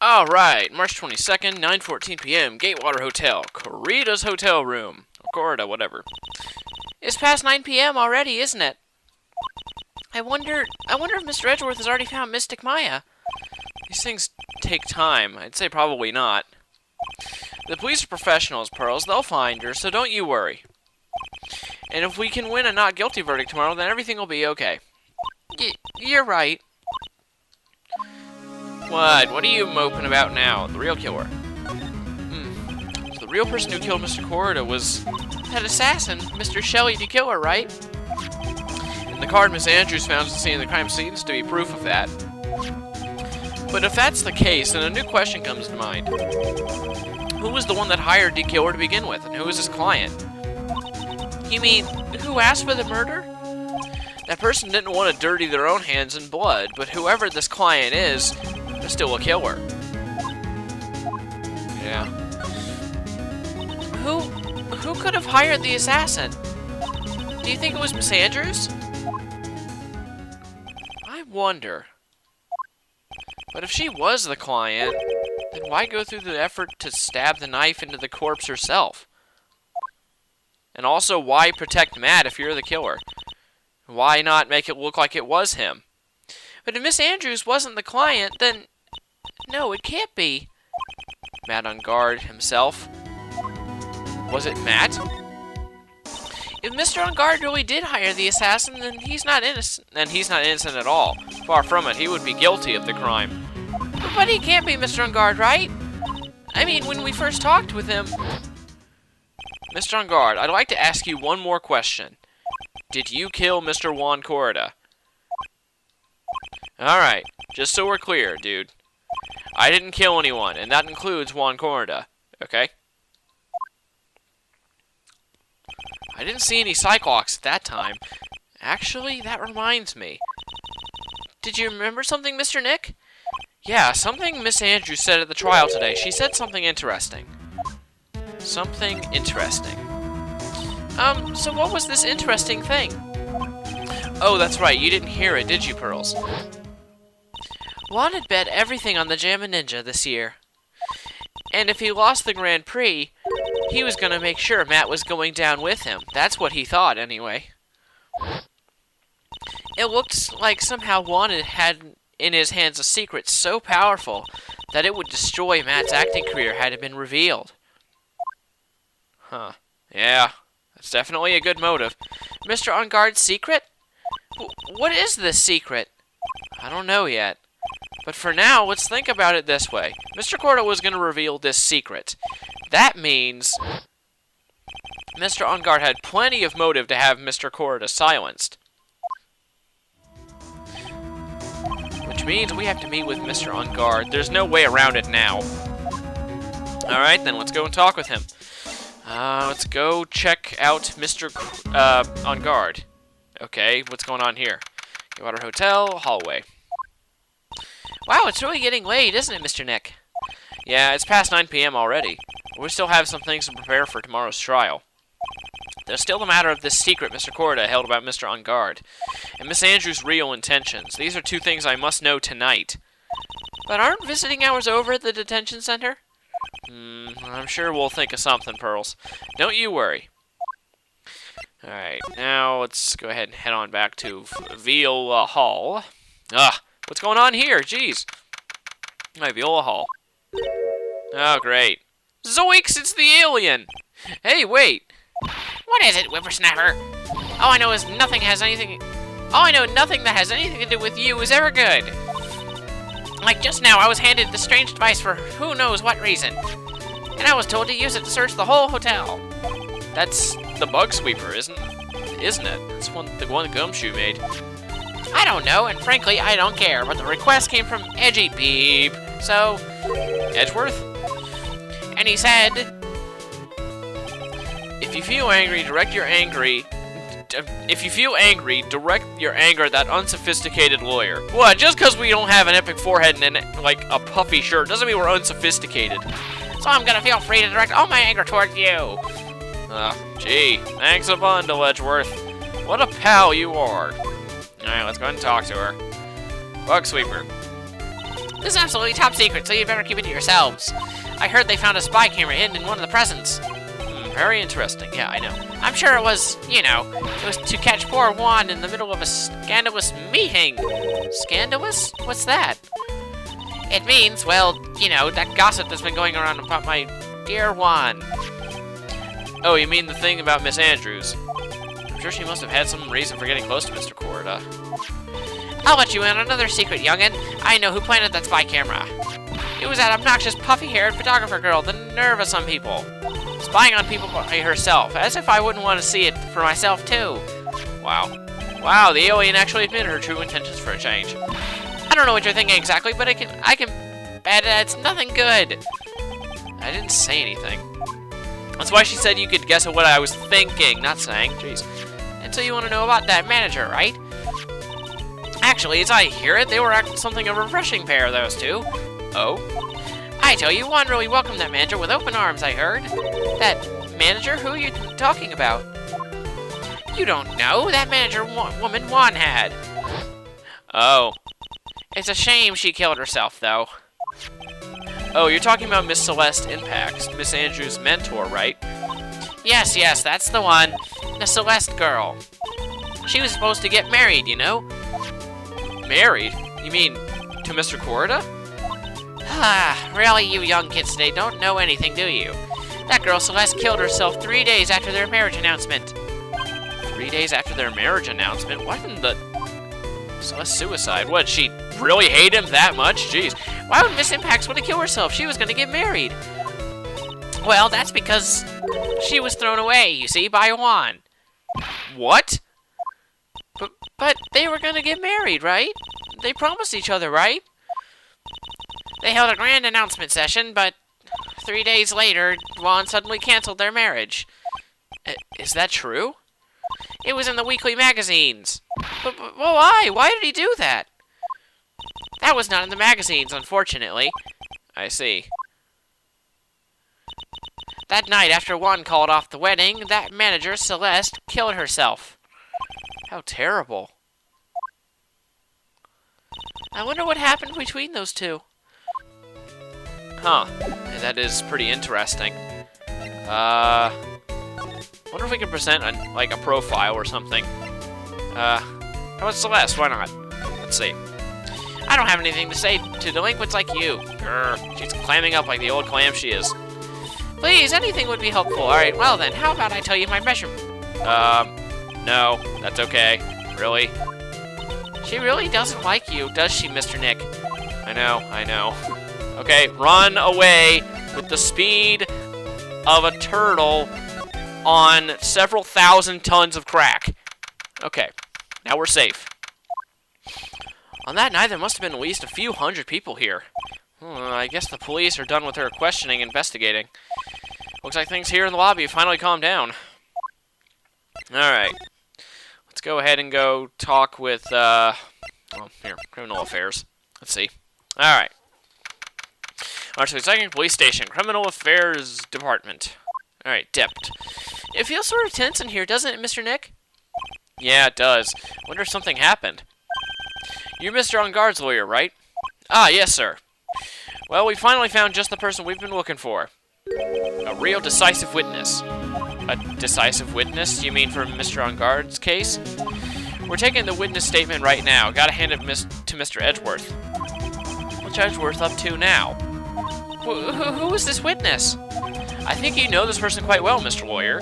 Alright, March 22nd, 9:14 p.m., Gatewater Hotel, Corita's hotel room. Or Corita, whatever. It's past 9 p.m. already, isn't it? I wonder if Mr. Edgeworth has already found Mystic Maya. These things take time. I'd say probably not. The police are professionals, Pearls. They'll find her, so don't you worry. And if we can win a not guilty verdict tomorrow, then everything will be okay. You're right. What are you moping about now? The real killer. So the real person who killed Mr. Corita was that assassin, Mr. Shelley the Killer, right? And the card Miss Andrews found at the scene of the crime seems to be proof of that. But if that's the case, then a new question comes to mind. Who was the one that hired the killer to begin with, and who was his client? You mean, who asked for the murder? That person didn't want to dirty their own hands in blood, but whoever this client is still a killer. Yeah. Who could have hired the assassin? Do you think it was Miss Andrews? I wonder. But if she was the client, then why go through the effort to stab the knife into the corpse herself? And also, why protect Matt if you're the killer? Why not make it look like it was him? But if Miss Andrews wasn't the client, then no, it can't be Matt Engarde himself. Was it Matt? If Mr. Engarde really did hire the assassin, then he's not innocent. Then he's not innocent at all. Far from it, he would be guilty of the crime. But he can't be Mr. Engarde, right? I mean, when we first talked with him... Mr. Engarde, I'd like to ask you one more question. Did you kill Mr. Juan Corita? Alright, just so we're clear, dude. I didn't kill anyone, and that includes Juan Corita, okay? I didn't see any Cyclops at that time. Actually, that reminds me. Did you remember something, Mr. Nick? Yeah, something Miss Andrews said at the trial today. She said something interesting. Something interesting. So what was this interesting thing? Oh, that's right, you didn't hear it, did you, Pearls? Juan had bet everything on the Jammin' Ninja this year. And if he lost the Grand Prix, he was going to make sure Matt was going down with him. That's what he thought, anyway. It looked like somehow Juan had in his hands a secret so powerful that it would destroy Matt's acting career had it been revealed. Huh. Yeah, that's definitely a good motive. Mr. Engarde's secret? What is this secret? I don't know yet. But for now, let's think about it this way. Mr. Corita was going to reveal this secret. That means Mr. Engarde had plenty of motive to have Mr. Corita silenced. Which means we have to meet with Mr. Engarde. There's no way around it now. Alright, then let's go and talk with him. Let's go check out Mr. Engarde. Okay, what's going on here? Gatewater Hotel, hallway. Wow, it's really getting late, isn't it, Mr. Nick? Yeah, it's past 9 p.m. already. We still have some things to prepare for tomorrow's trial. There's still the matter of this secret Mr. Corita held about Mr. Engarde, and Miss Andrews' real intentions. These are two things I must know tonight. But aren't visiting hours over at the detention center? I'm sure we'll think of something, Pearls. Don't you worry. Alright, now let's go ahead and head on back to Viola Hall. What's going on here? Jeez. My Viola Hall. Oh, great. Zoinks, it's the alien! Hey, wait! What is it, whippersnapper? All I know nothing that has anything to do with you is ever good. Like just now, I was handed this strange device for who knows what reason. And I was told to use it to search the whole hotel. That's the bug sweeper, isn't it? That's the one Gumshoe made. I don't know, and frankly, I don't care, but the request came from Edgy Beep, so... Edgeworth? And he said... If you feel angry, direct your anger at that unsophisticated lawyer. What, just because we don't have an epic forehead and like a puffy shirt doesn't mean we're unsophisticated. So I'm gonna feel free to direct all my anger towards you. Gee, thanks a bundle, Edgeworth. What a pal you are. Alright, let's go ahead and talk to her. Bug Sweeper. This is absolutely top secret, so you better keep it to yourselves. I heard they found a spy camera hidden in one of the presents. Very interesting. Yeah, I know. I'm sure it was, it was to catch poor Juan in the middle of a scandalous meeting. Scandalous? What's that? It means, well, that gossip that's been going around about my dear Juan. Oh, you mean the thing about Miss Andrews? I'm sure she must have had some reason for getting close to Mr. Corda. I'll let you in on another secret, youngin'. I know who planted that spy camera. It was that obnoxious, puffy-haired photographer girl, the nerve of some people. Spying on people by herself, as if I wouldn't want to see it for myself, too. Wow. Wow, the alien actually admitted her true intentions for a change. I don't know what you're thinking exactly, but I can bet it's nothing good. I didn't say anything. That's why she said you could guess at what I was thinking, not saying. Jeez. And so you want to know about that manager, right? Actually, as I hear it, they were acting something of a refreshing pair, those two. Oh? I tell you, Juan really welcomed that manager with open arms, I heard. That manager? Who are you talking about? You don't know? That manager woman Juan had. Oh. It's a shame she killed herself, though. Oh, you're talking about Miss Celeste Inpax, Miss Andrews' mentor, right? Yes, that's the one. The Celeste girl. She was supposed to get married, Married? You mean to Mr. Corda? Really, you young kids today don't know anything, do you? That girl Celeste killed herself 3 days after their marriage announcement. 3 days after their marriage announcement? What in the... Celeste suicide? What, she really hate him that much? Jeez. Why would Miss Inpax want to kill herself? She was going to get married. Well, that's because she was thrown away, you see, by Juan. What? But they were going to get married, right? They promised each other, right? They held a grand announcement session, but 3 days later, Juan suddenly canceled their marriage. Is that true? It was in the weekly magazines. But why? Why did he do that? That was not in the magazines, unfortunately. I see. That night, after Juan called off the wedding, that manager, Celeste, killed herself. How terrible. I wonder what happened between those two. Huh. That is pretty interesting. Wonder if we can present a profile or something. How about Celeste? Why not? Let's see. I don't have anything to say to delinquents like you. Grr, she's clamming up like the old clam she is. Please, anything would be helpful. Alright, well then, how about I tell you my measurement? No, that's okay. Really? She really doesn't like you, does she, Mr. Nick? I know. Okay, run away with the speed of a turtle on several thousand tons of crack. Okay, now we're safe. On that night, there must have been at least a few hundred people here. I guess the police are done with their questioning and investigating. Looks like things here in the lobby have finally calmed down. Alright. Let's go ahead and go talk with, criminal affairs. Let's see. Alright. Actually, second police station, criminal affairs department. Alright, dipped. It feels sort of tense in here, doesn't it, Mr. Nick? Yeah, it does. Wonder if something happened. You're Mr. Engarde's lawyer, right? Ah, yes, sir. Well, we finally found just the person we've been looking for. A real decisive witness. A decisive witness? You mean for Mr. Engarde's case? We're taking the witness statement right now. Gotta hand it to Mr. Edgeworth. What's Edgeworth up to now? Who is this witness? I think you know this person quite well, Mr. Lawyer.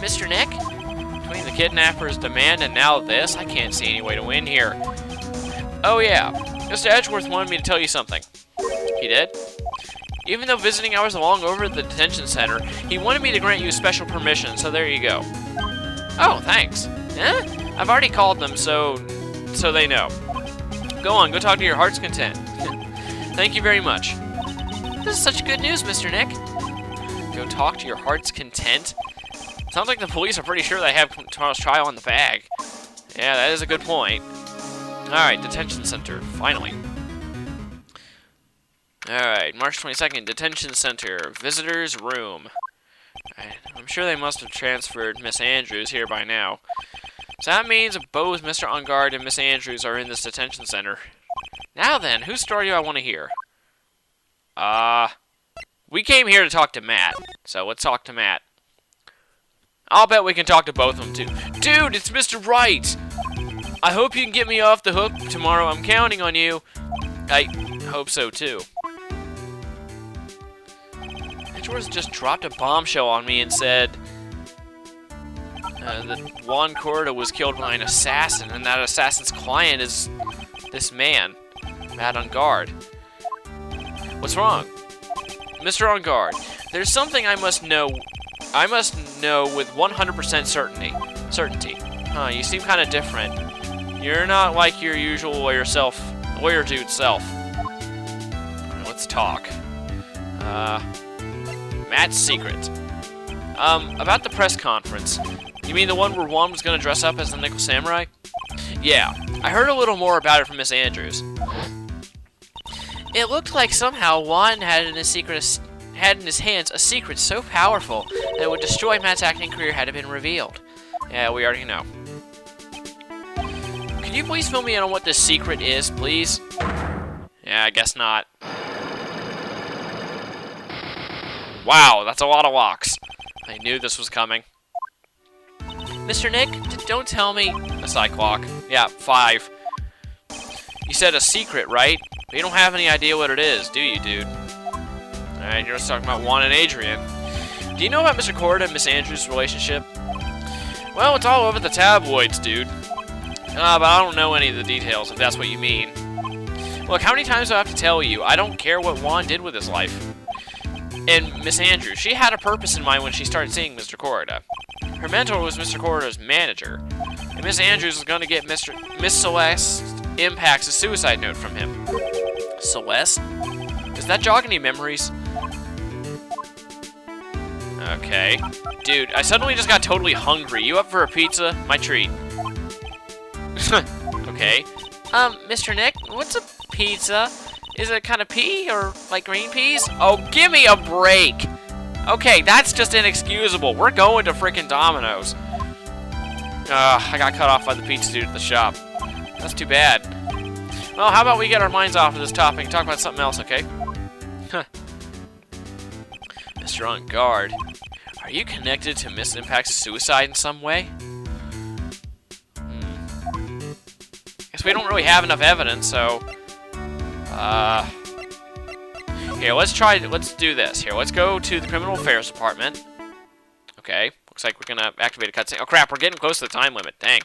Mr. Nick? Between the kidnapper's demand and now this, I can't see any way to win here. Oh yeah, Mr. Edgeworth wanted me to tell you something. He did? Even though visiting hours are long over at the detention center, he wanted me to grant you special permission, so there you go. Oh, thanks. Huh? I've already called them, so they know. Go on, go talk to your heart's content. Thank you very much. This is such good news, Mr. Nick. Go talk to your heart's content? Sounds like the police are pretty sure they have tomorrow's trial in the bag. Yeah, that is a good point. Alright, detention center, finally. Alright, March 22nd, detention center, visitor's room. I'm sure they must have transferred Miss Andrews here by now. So that means both Mr. Engarde and Miss Andrews are in this detention center. Now then, whose story do I want to hear? We came here to talk to Matt, so let's talk to Matt. I'll bet we can talk to both of them, too. Dude, it's Mr. Wright! I hope you can get me off the hook tomorrow. I'm counting on you. I hope so, too. Edgeworth just dropped a bombshell on me and said that Juan Corda was killed by an assassin, and that assassin's client is this man, Matt Engarde. What's wrong? Mr. Engarde, there's something I must know with 100% certainty. Huh, you seem kind of different. You're not like your usual lawyer dude self. Let's talk. Matt's secret. About the press conference. You mean the one where Juan was gonna dress up as the Nickel Samurai? Yeah, I heard a little more about it from Miss Andrews. It looked like somehow Juan had in his hands a secret so powerful that it would destroy Matt's acting career had it been revealed. Yeah, we already know. Could you please fill me in on what this secret is, please? Yeah, I guess not. Wow, that's a lot of locks. I knew this was coming. Mr. Nick, don't tell me... A side clock. Yeah, 5. You said a secret, right? But you don't have any idea what it is, do you, dude? Alright, you're just talking about Juan and Adrian. Do you know about Mr. Corda and Miss Andrews' relationship? Well, it's all over the tabloids, dude. But I don't know any of the details, if that's what you mean. Look, how many times do I have to tell you? I don't care what Juan did with his life. And Miss Andrews, she had a purpose in mind when she started seeing Mr. Corda. Her mentor was Mr. Corda's manager. And Miss Andrews was going to get Miss Celeste Inpax a suicide note from him. Celeste? Does that jog any memories? Okay. Dude, I suddenly just got totally hungry. You up for a pizza? My treat. Okay. Mr. Nick, what's a pizza? Is it kind of pea or like green peas? Oh, give me a break! Okay, that's just inexcusable. We're going to frickin' Domino's. I got cut off by the pizza dude at the shop. That's too bad. Well, how about we get our minds off of this topic and talk about something else, okay? Mr. Engarde, are you connected to Miss Inpax's suicide in some way? Guess we don't really have enough evidence, so... Here, let's do this. Here, let's go to the Criminal Affairs Department. Okay, looks like we're gonna activate a cutscene. Oh crap, we're getting close to the time limit. Dang,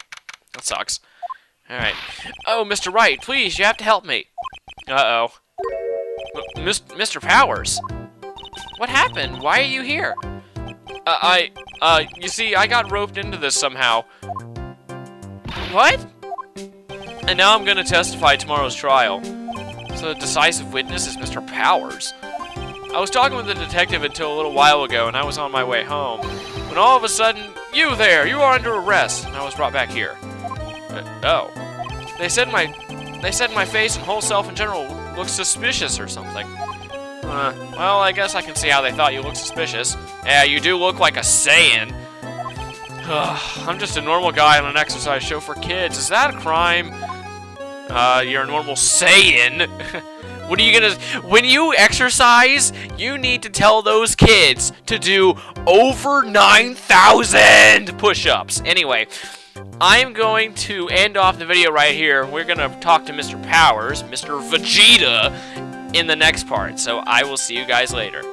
that sucks. Alright. Oh, Mr. Wright, please, you have to help me. Uh-oh. Mr. Powers? What happened? Why are you here? You see, I got roped into this somehow. What? And now I'm gonna testify at tomorrow's trial. So the decisive witness is Mr. Powers. I was talking with the detective until a little while ago, and I was on my way home. When all of a sudden, you there! You are under arrest! And I was brought back here. Oh. They said my face and whole self in general looks suspicious or something. Well, I guess I can see how they thought you looked suspicious. Yeah, you do look like a Saiyan. I'm just a normal guy on an exercise show for kids. Is that a crime? You're a normal Saiyan. What are you gonna... When you exercise, you need to tell those kids to do over 9,000 push-ups. Anyway, I'm going to end off the video right here. We're gonna talk to Mr. Powers, Mr. Vegeta, in the next part. So I will see you guys later.